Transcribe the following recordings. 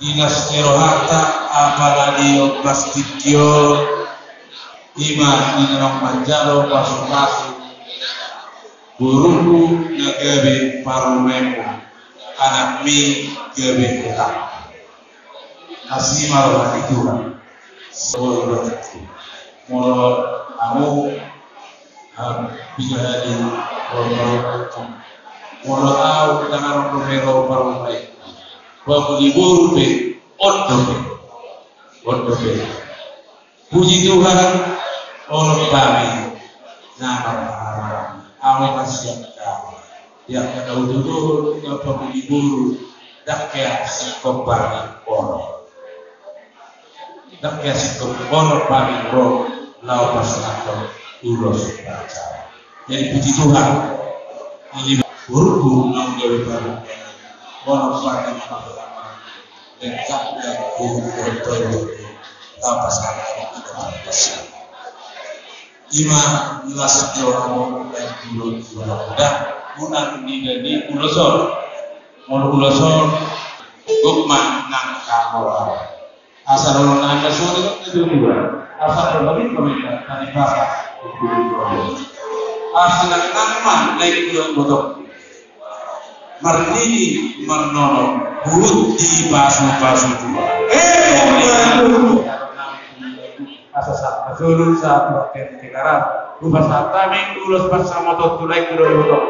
dinas kerohata apaladio plastikio ima inarong manjaro pasu-pasu buruku nagabe parumemu anak mi gabe kita kasih malah itu kan sebelum itu mulu kamu bisa di mulu tahu kita ngarong rumero parumai babu libur be ondo be puji Tuhan Allah kami nama Allah masih yang kata udul yang babu libur dak ya si kembali ono dak ya si kembali bagi roh lau pasang ulos baca jadi puji Tuhan ini buruk nang gawe baru ono pada nama dekat dan buruk tanpa salah ima jelas orang dan dulu dah munang ni dari ulosor gukman nang kamora asal orang nang sore itu juga asal lebih komentar tadi bahasa asal nang naik ke botok marnini marnono burut di basu-basu tua asal sulul saat waktu sekarang lupa saat kami ulos bersama tulai kuro botok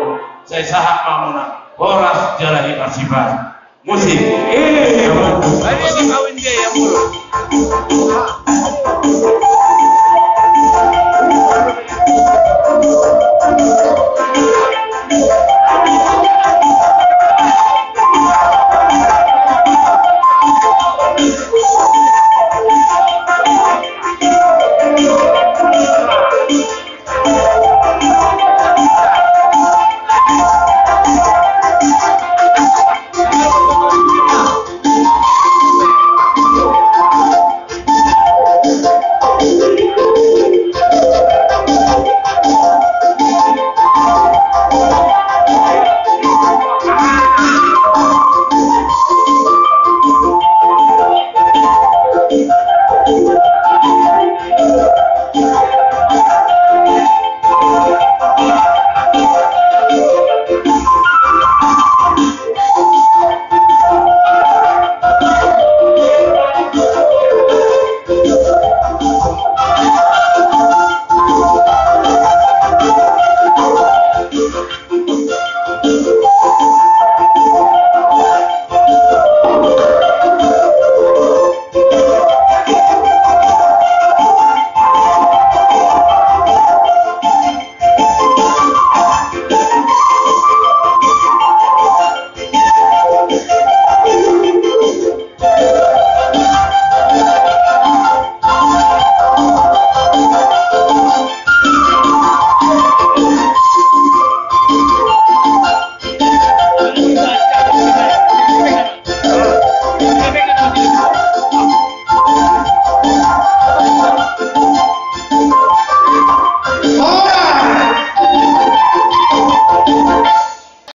saya sahak mamuna horas jalahi pasifan musik Ini kawin dia yang mulu.